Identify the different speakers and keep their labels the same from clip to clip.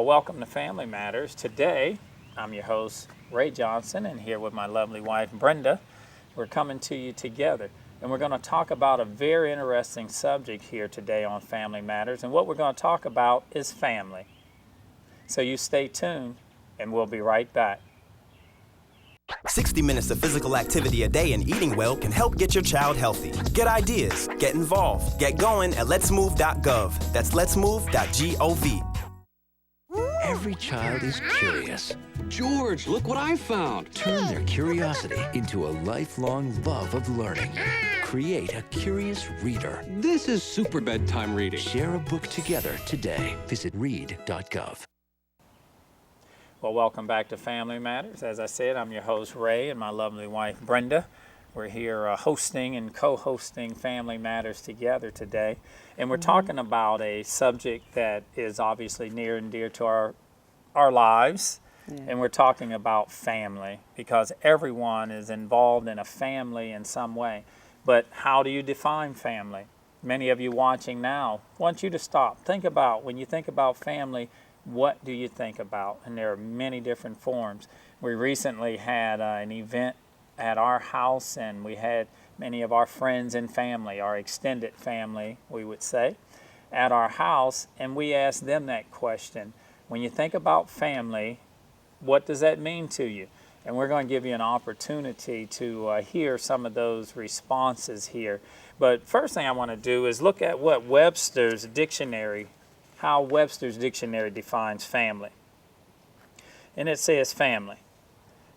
Speaker 1: Well, welcome to Family Matters. Today, I'm your host, Ray Johnson, and here with my lovely wife, Brenda. We're coming to you together, and we're going to talk about a very interesting subject here today on Family Matters, and what we're going to talk about is family. So you stay tuned, and we'll be right back.
Speaker 2: 60 minutes of physical activity a day and eating well can help get your child healthy. Get ideas, get involved, get going at letsmove.gov. That's letsmove.gov.
Speaker 3: Every child is curious.
Speaker 4: George, look what I found.
Speaker 3: Turn their curiosity into a lifelong love of learning. Create a curious reader.
Speaker 4: This is super bedtime reading.
Speaker 3: Share a book together today. Visit read.gov.
Speaker 1: Well, welcome back to Family Matters. As I said, I'm your host, Ray, and my lovely wife, Brenda. We're here hosting and co-hosting Family Matters together today. And we're talking about a subject that is obviously near and dear to our lives. Yeah. And we're talking about family, because everyone is involved in a family in some way. But how do you define family? Many of you watching now want you to stop. Think about, when you think about family, what do you think about? And there are many different forms. We recently had an event at our house, and we had many of our friends and family, our extended family, we would say, at our house, and we asked them that question. When you think about family, what does that mean to you? And we're going to give you an opportunity to hear some of those responses here. But first thing I want to do is look at what Webster's dictionary, how Webster's dictionary defines family. And it says family: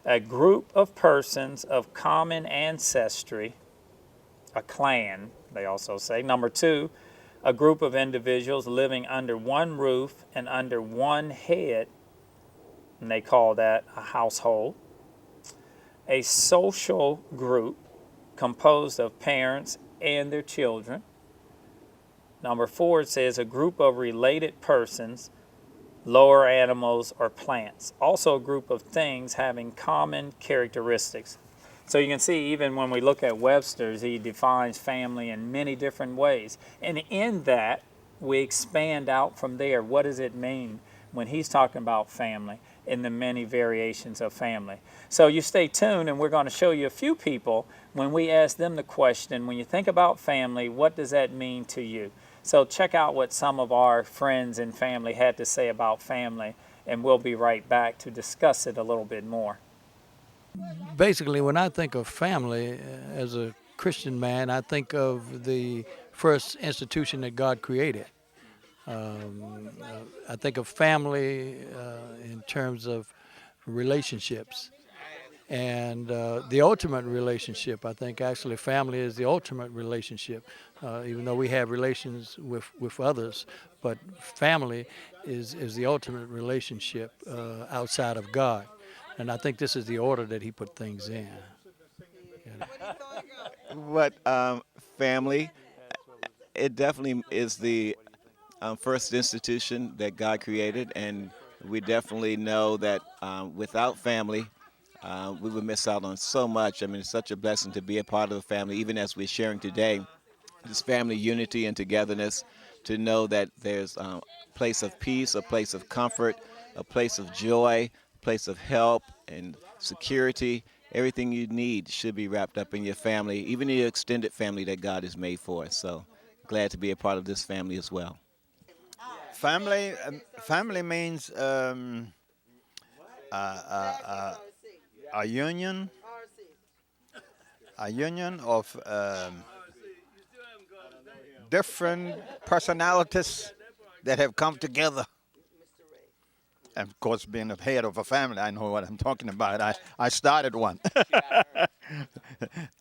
Speaker 1: a group of persons of common ancestry, a clan, they also say. Number two, a group of individuals living under one roof and under one head, and they call that a household. A social group composed of parents and their children. Number four, it says a group of related persons, lower animals or plants. Also a group of things having common characteristics. So you can see, even when we look at Webster's, he defines family in many different ways. And in that, we expand out from there. What does it mean when he's talking about family in the many variations of family? So you stay tuned, and we're going to show you a few people when we ask them the question, when you think about family, what does that mean to you? So check out what some of our friends and family had to say about family, and we'll be right back to discuss it a little bit more.
Speaker 5: Basically, when I think of family, as a Christian man, I think of the first institution that God created. I think of family in terms of relationships. And the ultimate relationship, I think actually family is the ultimate relationship, even though we have relations with others, but family is the ultimate relationship outside of God. And I think this is the order that he put things in.
Speaker 6: What family, it definitely is the first institution that God created, and we definitely know that without family, we would miss out on so much. I mean, it's such a blessing to be a part of the family, even as we're sharing today, this family unity and togetherness, to know that there's a place of peace, a place of comfort, a place of joy, a place of help and security. Everything you need should be wrapped up in your family, even your extended family that God has made for us. So glad to be a part of this family as well.
Speaker 7: Family means a union of different personalities that have come together. And of course, being the head of a family, I know what I'm talking about. I started one.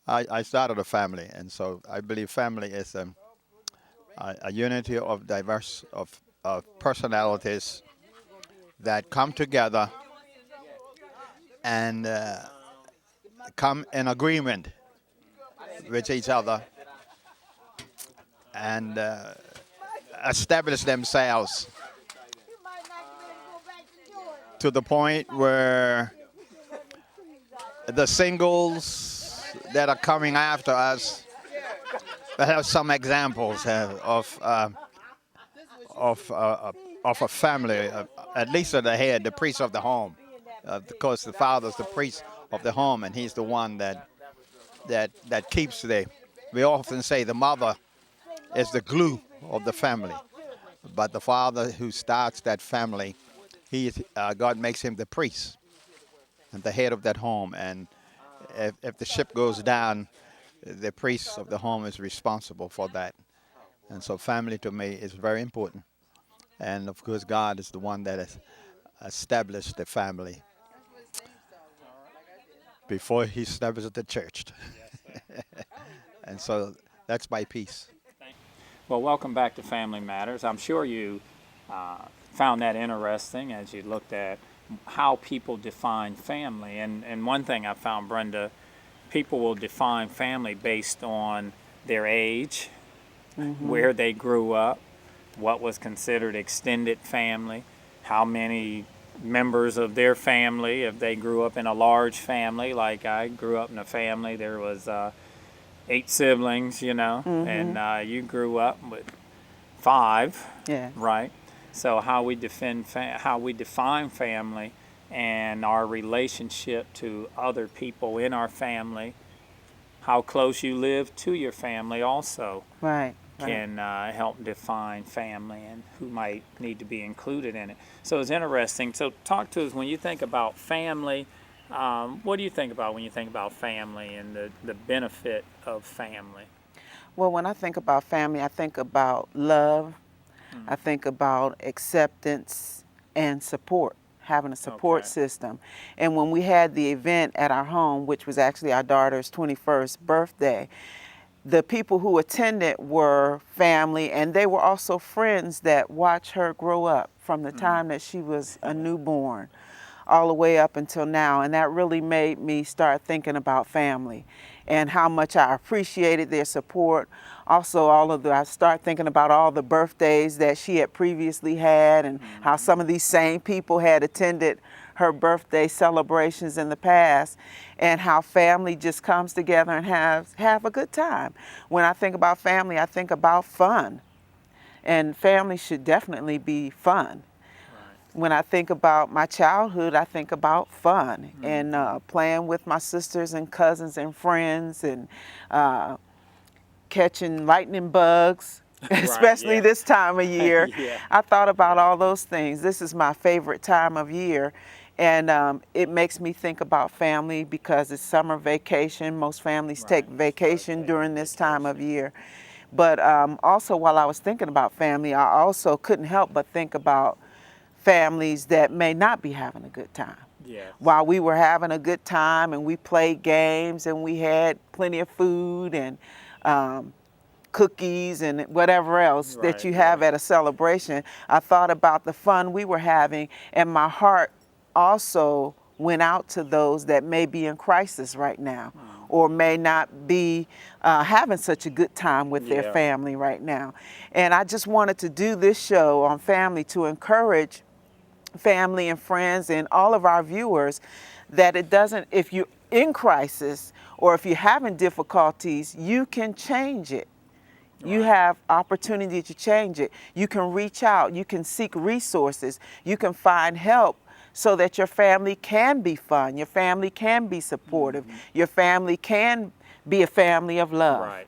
Speaker 7: I started a family, and so I believe family is a unity of diverse of personalities that come together and come in agreement with each other and establish themselves to the point where the singles that are coming after us have some examples of of a family, at least of the head, the priest of the home. Because the father's the priest of the home, and he's the one that keeps we often say the mother is the glue of the family. But the father who starts that family, God makes him the priest and the head of that home. And if the ship goes down, the priest of the home is responsible for that. And so family to me is very important. And of course, God is the one that has established the family before he established the church. And so that's my piece.
Speaker 1: Well, welcome back to Family Matters. I'm sure you found that interesting as you looked at how people define family. And one thing I found, Brenda, people will define family based on their age, where they grew up, what was considered extended family, how many members of their family, if they grew up in a large family, like I grew up in a family, there was 8 siblings, and you grew up with 5, right? So how we define family and our relationship to other people in our family, how close you live to your family also can help define family and who might need to be included in it. So it's interesting. So talk to us, when you think about family, what do you think about when you think about family and the benefit of family?
Speaker 8: Well, when I think about family, I think about love. I think about acceptance and support, having a support system. And when we had the event at our home, which was actually our daughter's 21st birthday, the people who attended were family, and they were also friends that watched her grow up from the time that she was a newborn all the way up until now. And that really made me start thinking about family and how much I appreciated their support. Also, I start thinking about all the birthdays that she had previously had and how some of these same people had attended her birthday celebrations in the past, and how family just comes together and have a good time. When I think about family, I think about fun. And family should definitely be fun. When I think about my childhood, I think about fun and playing with my sisters and cousins and friends and catching lightning bugs, especially this time of year. I thought about all those things. This is my favorite time of year. And it makes me think about family because it's summer vacation. Most families take vacation during this time of year. But also, while I was thinking about family, I also couldn't help but think about families that may not be having a good time. While we were having a good time and we played games and we had plenty of food and cookies and whatever else that you have at a celebration, I thought about the fun we were having, and my heart also went out to those that may be in crisis right now or may not be having such a good time with their family right now. And I just wanted to do this show on family to encourage family and friends and all of our viewers that it doesn't, if you're in crisis or if you're having difficulties, you can change it. You have opportunity to change it. You can reach out, you can seek resources, you can find help so that your family can be fun, your family can be supportive, your family can be a family of love.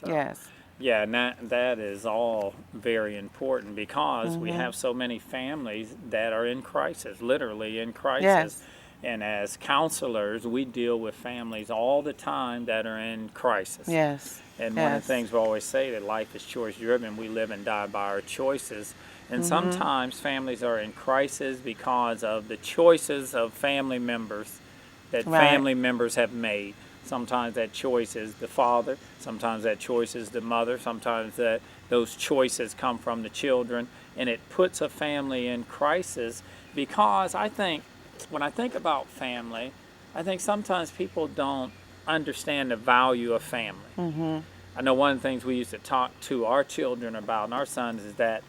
Speaker 8: Yes.
Speaker 1: Yeah, and that is all very important because we have so many families that are in crisis, literally in crisis. And as counselors, we deal with families all the time that are in crisis. And one of the things we always say, that life is choice driven. We live and die by our choices. And sometimes families are in crisis because of the choices of family members that family members have made. Sometimes that choice is the father, sometimes that choice is the mother, sometimes that those choices come from the children, and it puts a family in crisis because I think, when I think about family, I think sometimes people don't understand the value of family. I know one of the things we used to talk to our children about and our sons is that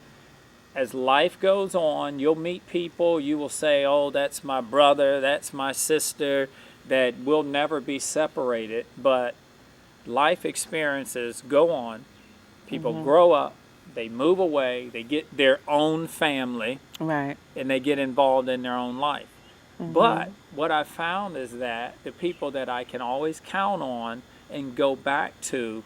Speaker 1: as life goes on, you'll meet people, you will say, oh, that's my brother, that's my sister, that we'll never be separated, but life experiences go on. People grow up, they move away, they get their own family,
Speaker 8: Right.
Speaker 1: and they get involved in their own life. But what I found is that the people that I can always count on and go back to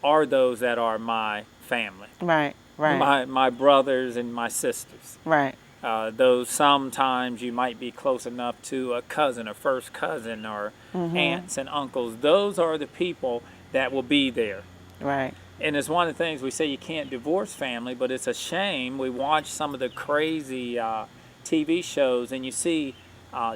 Speaker 1: are those that are my family.
Speaker 8: Right. Right.
Speaker 1: My brothers and my sisters.
Speaker 8: Right.
Speaker 1: Though sometimes you might be close enough to a cousin, a first cousin, or aunts and uncles. Those are the people that will be there.
Speaker 8: Right.
Speaker 1: And it's one of the things we say you can't divorce family, but it's a shame. We watch some of the crazy TV shows and you see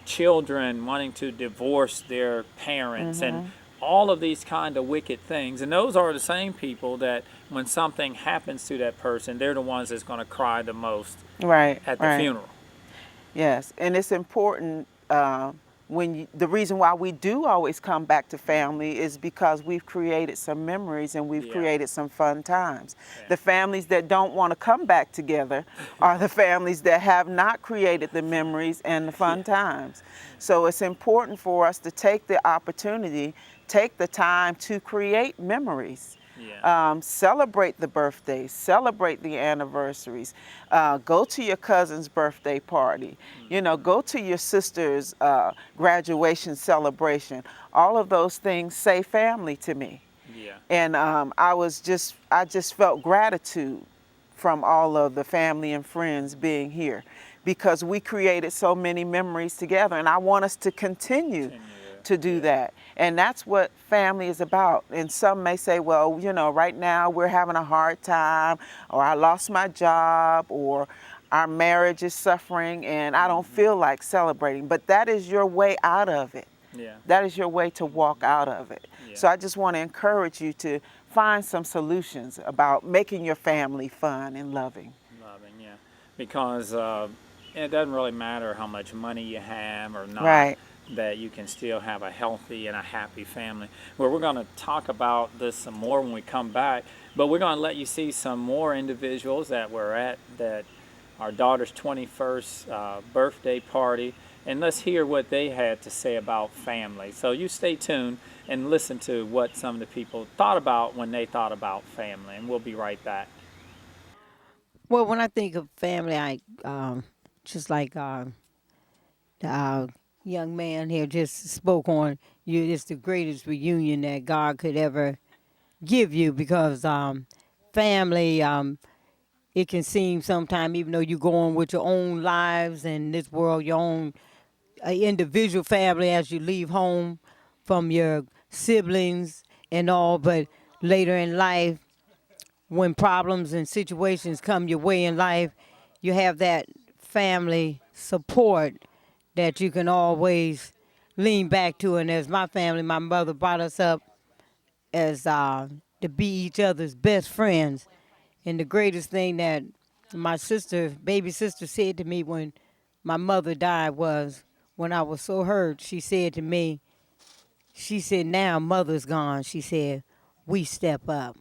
Speaker 1: children wanting to divorce their parents and all of these kind of wicked things. And those are the same people that when something happens to that person, they're the ones that's going to cry the most
Speaker 8: Right.
Speaker 1: at the funeral.
Speaker 8: Yes, and it's important the reason why we do always come back to family is because we've created some memories and we've created some fun times. The families that don't want to come back together are the families that have not created the memories and the fun times. So it's important for us to take the opportunity, take the time to create memories. Celebrate the birthdays, celebrate the anniversaries, go to your cousin's birthday party, go to your sister's graduation celebration. All of those things say family to me. And I just felt gratitude from all of the family and friends being here because we created so many memories together, and I want us to continue to do that. And that's what family is about. And some may say, well, right now we're having a hard time, or I lost my job, or our marriage is suffering and I don't feel like celebrating. But that is your way out of it. That is your way to walk out of it. So I just want to encourage you to find some solutions about making your family fun and loving.
Speaker 1: Because it doesn't really matter how much money you have or not.
Speaker 8: Right.
Speaker 1: That you can still have a healthy and a happy family. Well, we're going to talk about this some more when we come back, but we're going to let you see some more individuals that were at our daughter's 21st birthday party, and let's hear what they had to say about family. So you stay tuned and listen to what some of the people thought about when they thought about family, and we'll be right back.
Speaker 9: Well, when I think of family, I just like the young man here just spoke on, it's the greatest reunion that God could ever give you, because family, it can seem sometimes, even though you go on with your own lives and this world, your own individual family as you leave home from your siblings and all, but later in life, when problems and situations come your way in life, you have that family support that you can always lean back to. And as my family, my mother brought us up as to be each other's best friends. And the greatest thing that my baby sister said to me when my mother died was, when I was so hurt, she said to me, she said, now mother's gone. She said, we step up.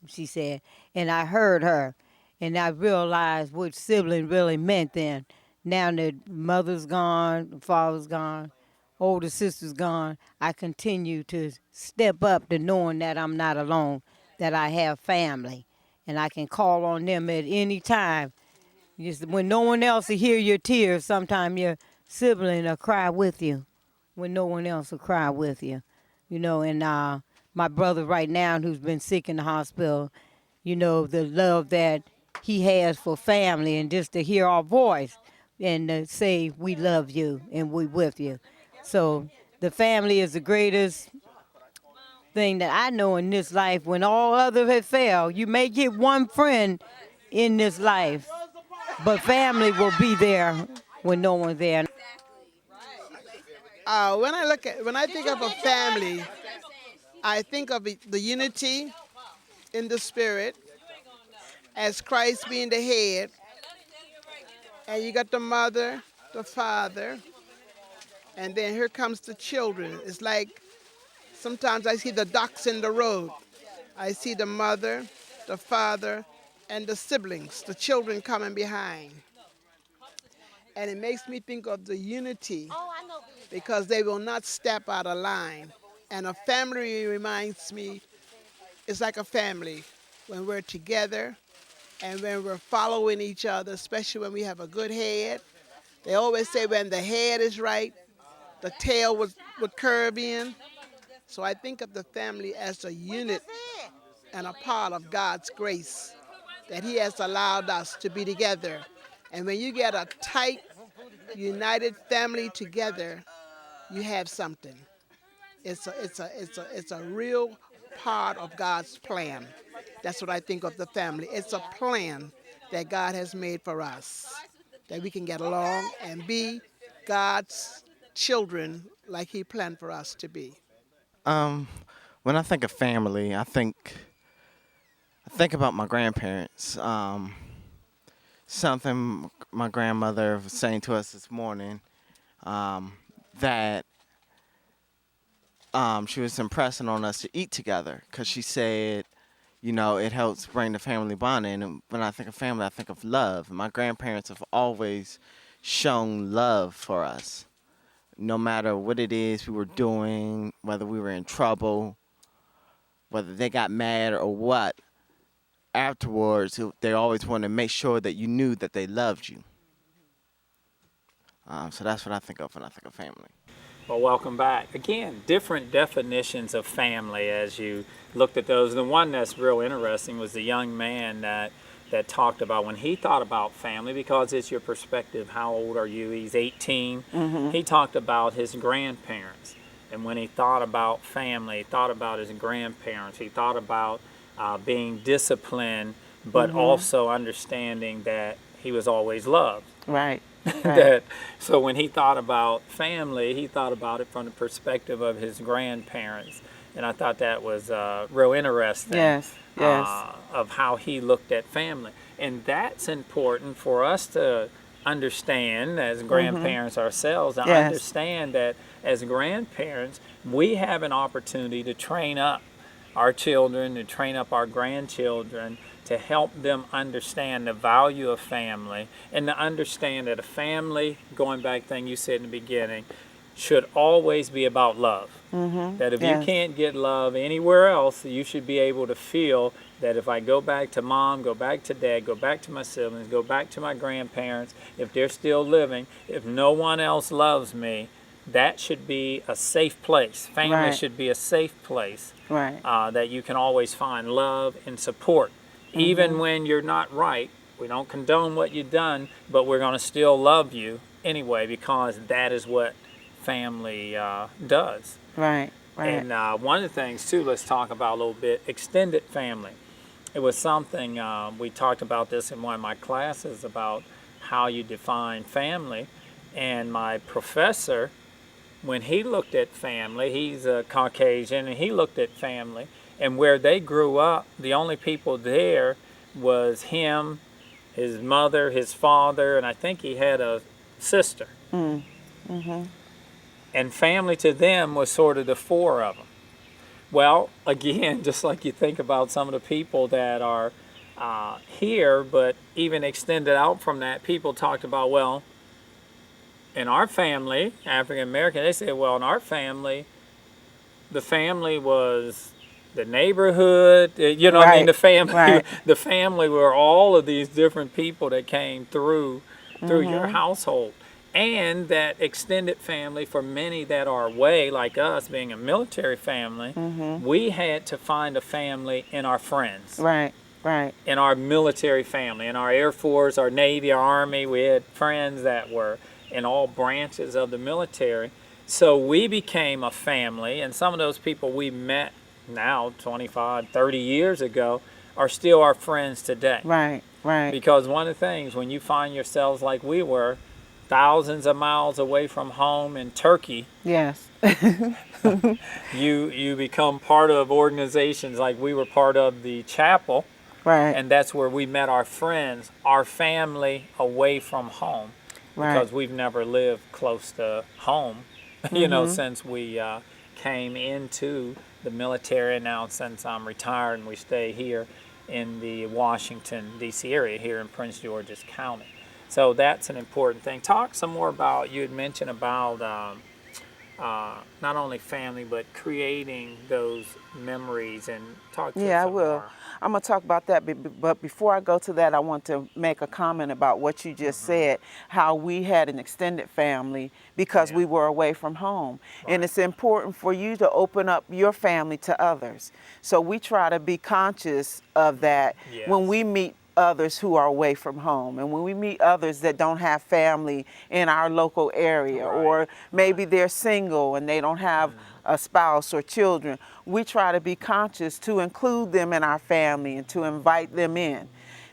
Speaker 9: She said, and I heard her, and I realized what sibling really meant then. Now that mother's gone, father's gone, older sister's gone, I continue to step up to knowing that I'm not alone, that I have family, and I can call on them at any time. Just when no one else will hear your tears, sometimes your sibling will cry with you, when no one else will cry with you. And my brother right now, who's been sick in the hospital, the love that he has for family, and just to hear our voice and to say we love you and we with you. So the family is the greatest thing that I know in this life. When all others have failed, you may get one friend in this life, but family will be there when no one's there.
Speaker 10: When I think of a family, I think of the unity in the spirit, as Christ being the head, and you got the mother, the father, and then here comes the children. It's like sometimes I see the ducks in the road. I see the mother, the father, and the siblings, the children coming behind. And it makes me think of the unity, because they will not step out of line. And a family reminds me, it's like a family when we're together and when we're following each other, especially when we have a good head. They always say when the head is right, the tail would curve in. So I think of the family as a unit and a part of God's grace that He has allowed us to be together. And when you get a tight, united family together, you have something. It's a real part of God's plan. That's what I think of the family. It's a plan that God has made for us, that we can get along and be God's children like He planned for us to be.
Speaker 11: When I think of family, I think about my grandparents. Something my grandmother was saying to us this morning, that she was impressing on us to eat together, because she said, you know, it helps bring the family bonding. And when I think of family, I think of love. My grandparents have always shown love for us. No matter what it is we were doing, whether we were in trouble, whether they got mad or what, afterwards, they always wanted to make sure that you knew that they loved you. So that's what I think of when I think of family.
Speaker 1: Well, welcome back. Again, different definitions of family as you looked at those. The one that's real interesting was the young man that talked about when he thought about family, because it's your perspective. How old are you? He's 18.
Speaker 8: Mm-hmm.
Speaker 1: He talked about his grandparents. And when he thought about family, he thought about his grandparents. He thought about being disciplined, but
Speaker 8: Mm-hmm.
Speaker 1: also understanding that he was always loved.
Speaker 8: Right.
Speaker 1: So when he thought about family, he thought about it from the perspective of his grandparents. And I thought that was real interesting.
Speaker 8: Yes.
Speaker 1: Of how he looked at family. And that's important for us to understand as grandparents ourselves, to
Speaker 8: Yes.
Speaker 1: understand that as grandparents, we have an opportunity to train up our children, to train up our grandchildren, to help them understand the value of family, and to understand that a family, going back thing you said in the beginning, should always be about love.
Speaker 8: Mm-hmm.
Speaker 1: That if
Speaker 8: Yes.
Speaker 1: you can't get love anywhere else, you should be able to feel that if I go back to mom, go back to dad, go back to my siblings, go back to my grandparents, if they're still living, if no one else loves me, that should be a safe place. Family
Speaker 8: Right.
Speaker 1: should be a safe place
Speaker 8: Right.
Speaker 1: that you can always find love and support. Even when you're not right, we don't condone what you've done, but we're going to still love you anyway, because that is what family does.
Speaker 8: Right. Right.
Speaker 1: And one of the things, too, let's talk about a little bit, extended family. It was something, we talked about this in one of my classes about how you define family. And my professor, when he looked at family, he's a Caucasian, and he looked at family, and where they grew up, the only people there was him, his mother, his father, and I think he had a sister.
Speaker 8: Mm-hmm.
Speaker 1: And family to them was sort of the four of them. Well, again, just like you think about some of the people that are here, but even extended out from that, people talked about, well, in our family, African American, they said, well, in our family, the family was the neighborhood, you know what I mean? The family, the family were all of these different people that came through your household. And that extended family, for many that are away, like us, being a military family, we had to find a family in our friends.
Speaker 8: Right. Right.
Speaker 1: In our military family, in our Air Force, our Navy, our Army, we had friends that were in all branches of the military. So we became a family, and some of those people we met now 25, 30 years ago are still our friends today.
Speaker 8: Right. Right.
Speaker 1: Because one of the things, when you find yourselves like we were, thousands of miles away from home in Turkey,
Speaker 8: Yes.
Speaker 1: you become part of organizations like we were part of the chapel.
Speaker 8: Right.
Speaker 1: And that's where we met our friends, our family away from home.
Speaker 8: Right.
Speaker 1: Because we've never lived close to home, you know, since we came into the military. Now since I'm retired, and we stay here in the Washington, D.C. area, here in Prince George's County. So that's an important thing. Talk some more about, you had mentioned about not only family, but creating those memories, and talk to us
Speaker 8: Yeah, I
Speaker 1: some
Speaker 8: will.
Speaker 1: more.
Speaker 8: I'm going to talk about that, but before I go to that, I want to make a comment about what you just said, how we had an extended family because we were away from home. And it's important for you to open up your family to others. So we try to be conscious of that when we meet others who are away from home, and when we meet others that don't have family in our local area, or maybe they're single and they don't have a spouse or children, we try to be conscious to include them in our family and to invite them in,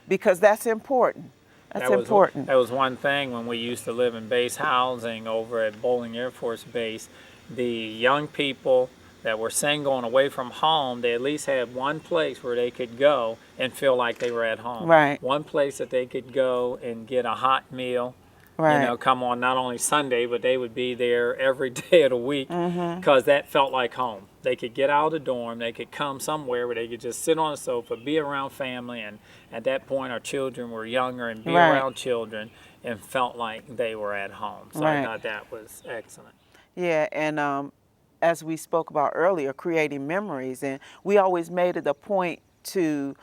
Speaker 8: because that's important. That's important.
Speaker 1: That was one thing when we used to live in base housing over at Bowling Air Force Base. The young people that were single and away from home, they at least had one place where they could go and feel like they were at home.
Speaker 8: Right.
Speaker 1: One place that they could go and get a hot meal.
Speaker 8: Right.
Speaker 1: You know, come on not only Sunday, but they would be there every day of the week, because that felt like home. They could get out of the dorm, they could come somewhere where they could just sit on a sofa, be around family, and at that point our children were younger, and be around children and felt like they were at home. So I thought that was excellent.
Speaker 8: Yeah, and as we spoke about earlier, creating memories, and we always made it a point to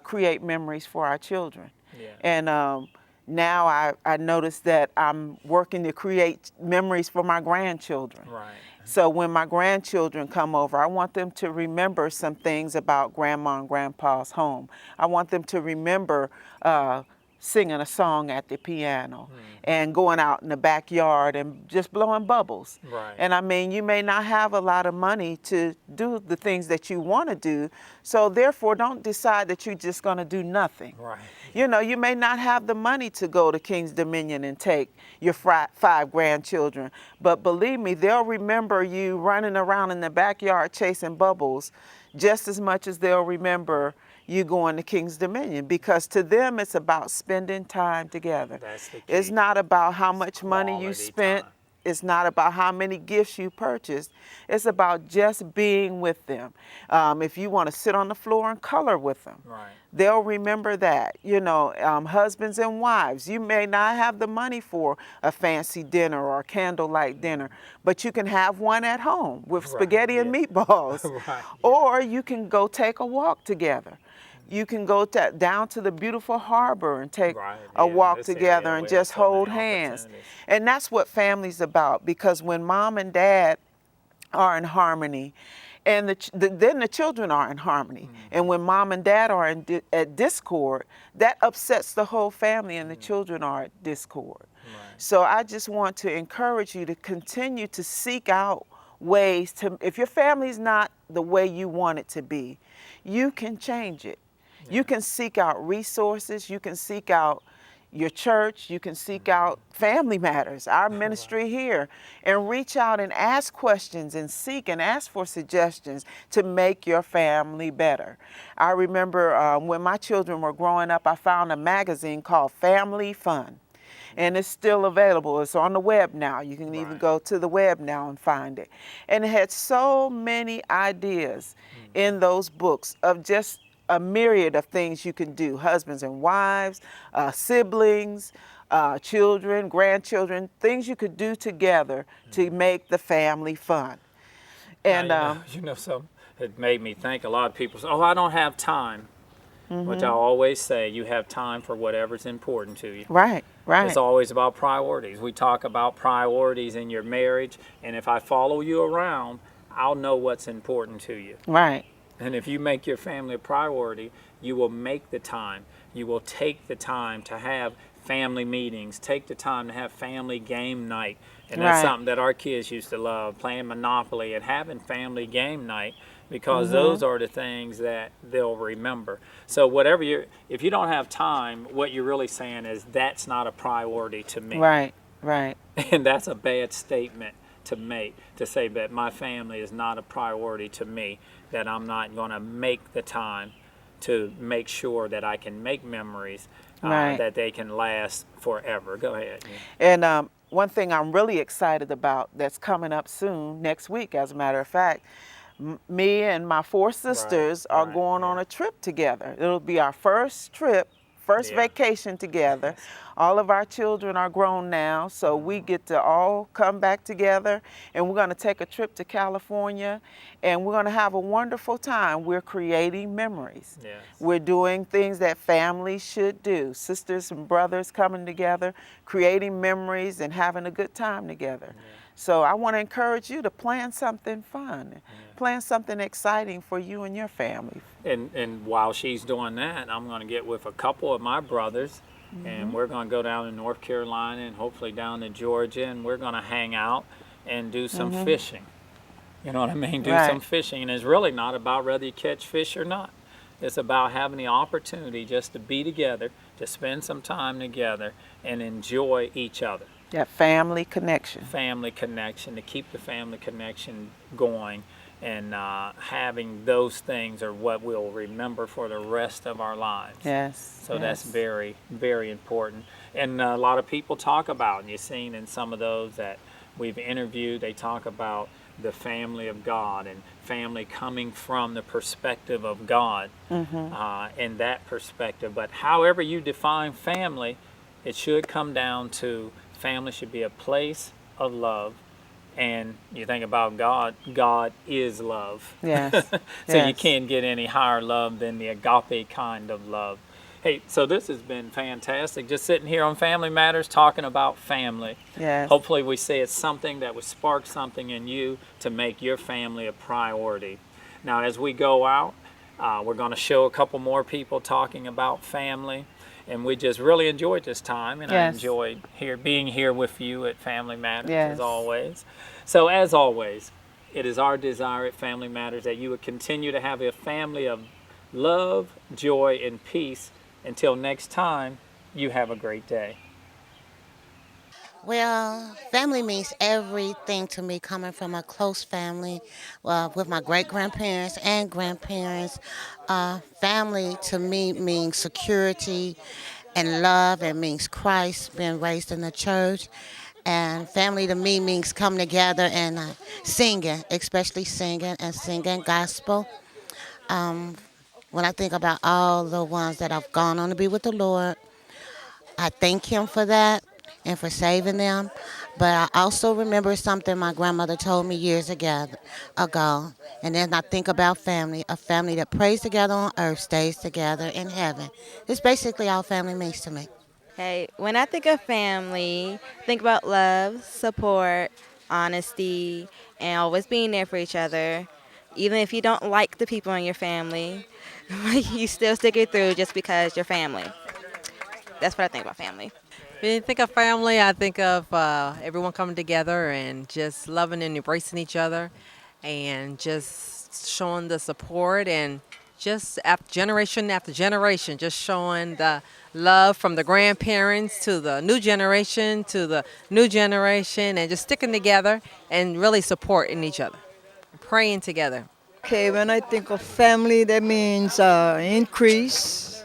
Speaker 8: create memories for our children.
Speaker 1: Yeah.
Speaker 8: And now I notice that I'm working to create memories for my grandchildren.
Speaker 1: Right.
Speaker 8: So when my grandchildren come over, I want them to remember some things about Grandma and Grandpa's home. I want them to remember singing a song at the piano and going out in the backyard and just blowing bubbles.
Speaker 1: Right.
Speaker 8: And I mean, you may not have a lot of money to do the things that you want to do, so therefore don't decide that you're just going to do nothing.
Speaker 1: Right.
Speaker 8: You know, you may not have the money to go to King's Dominion and take your 5 grandchildren, but believe me, they'll remember you running around in the backyard chasing bubbles just as much as they'll remember you going to King's Dominion, because to them it's about spending time together.
Speaker 1: That's the key.
Speaker 8: It's not about how much money you
Speaker 1: Quality
Speaker 8: spent.
Speaker 1: time.
Speaker 8: It's not about how many gifts you purchased. It's about just being with them. If you want to sit on the floor and color with them,
Speaker 1: Right.
Speaker 8: they'll remember that. You know, husbands and wives, you may not have the money for a fancy dinner or a candlelight dinner, but you can have one at home with spaghetti and meatballs.
Speaker 1: Right,
Speaker 8: Or you can go take a walk together. You can go down to the beautiful harbor and take a walk together and just hold hands. And that's what family's about, because when mom and dad are in harmony, and then the children are in harmony. And when mom and dad are at discord, that upsets the whole family, and the children are at discord. So I just want to encourage you to continue to seek out ways to, if your family's not the way you want it to be, you can change it. You can seek out resources, you can seek out your church, you can seek out Family Matters, our ministry here, and reach out and ask questions and seek and ask for suggestions to make your family better. I remember when my children were growing up, I found a magazine called Family Fun. And it's still available. It's on the web now. You can even go to the web now and find it. And it had so many ideas in those books of just a myriad of things you can do. Husbands and wives, siblings, children, grandchildren, things you could do together to make the family fun. And
Speaker 1: now, you know something? It made me think. A lot of people say, "Oh, I don't have time," which I always say, you have time for whatever's important to you.
Speaker 8: Right, right.
Speaker 1: It's always about priorities. We talk about priorities in your marriage, and if I follow you around, I'll know what's important to you.
Speaker 8: Right.
Speaker 1: And if you make your family a priority, you will make the time. You will take the time to have family meetings, take the time to have family game night. And that's something that our kids used to love, playing Monopoly and having family game night, because those are the things that they'll remember. So whatever if you don't have time, what you're really saying is that's not a priority to me.
Speaker 8: Right, right.
Speaker 1: And that's a bad statement to make, to say that my family is not a priority to me, that I'm not going to make the time to make sure that I can make memories that they can last forever. Go ahead.
Speaker 8: And one thing I'm really excited about that's coming up soon, next week as a matter of fact, me and my 4 sisters are going on a trip together. It'll be our first trip first vacation together. All of our children are grown now, so we get to all come back together, and we're going to take a trip to California, and we're going to have a wonderful time. We're creating memories.
Speaker 1: Yes.
Speaker 8: We're doing things that families should do, sisters and brothers coming together, creating memories and having a good time together. Yeah. So I want to encourage you to plan something fun, plan something exciting for you and your family.
Speaker 1: And while she's doing that, I'm going to get with a couple of my brothers, and we're going to go down to North Carolina and hopefully down to Georgia, and we're going to hang out and do some fishing. You know what I mean? Do some fishing. And it's really not about whether you catch fish or not. It's about having the opportunity just to be together, to spend some time together, and enjoy each other.
Speaker 8: That family connection.
Speaker 1: Family connection, to keep the family connection going. And having those things are what we'll remember for the rest of our lives.
Speaker 8: Yes.
Speaker 1: So that's very, very important. And a lot of people talk about, and you've seen in some of those that we've interviewed, they talk about the family of God and family coming from the perspective of God in that perspective. But however you define family, it should come down to family should be a place of love. And you think about God, God is love.
Speaker 8: Yes.
Speaker 1: So you can't get any higher love than the agape kind of love. Hey, so this has been fantastic, just sitting here on Family Matters talking about family.
Speaker 8: Yes.
Speaker 1: Hopefully we say it's something that would spark something in you to make your family a priority. Now as we go out, we're going to show a couple more people talking about family. And we just really enjoyed this time, and I enjoyed being here with you at Family Matters, as always. So as always, it is our desire at Family Matters that you would continue to have a family of love, joy, and peace. Until next time, you have a great day.
Speaker 12: Well, family means everything to me, coming from a close family with my great-grandparents and grandparents. Family to me means security and love. It means Christ, being raised in the church. And family to me means coming together and singing, especially singing gospel. When I think about all the ones that have gone on to be with the Lord, I thank Him for that and for saving them. But I also remember something my grandmother told me years ago. And then I think about family, a family that prays together on earth, stays together in heaven. It's basically all family means to me.
Speaker 13: Hey, when I think of family, think about love, support, honesty, and always being there for each other. Even if you don't like the people in your family, you still stick it through just because you're family. That's what I think about family.
Speaker 14: When you think of family, I think of everyone coming together and just loving and embracing each other and just showing the support and just generation after generation, just showing the love from the grandparents to the new generation and just sticking together and really supporting each other, praying together.
Speaker 15: Okay, when I think of family, that means increase.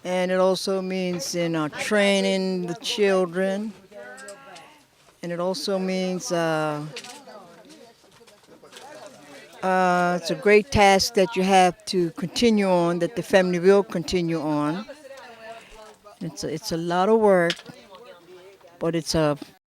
Speaker 15: And it also means training the children. And it also means it's a great task that you have to continue on, that the family will continue on. It's a lot of work, but it's a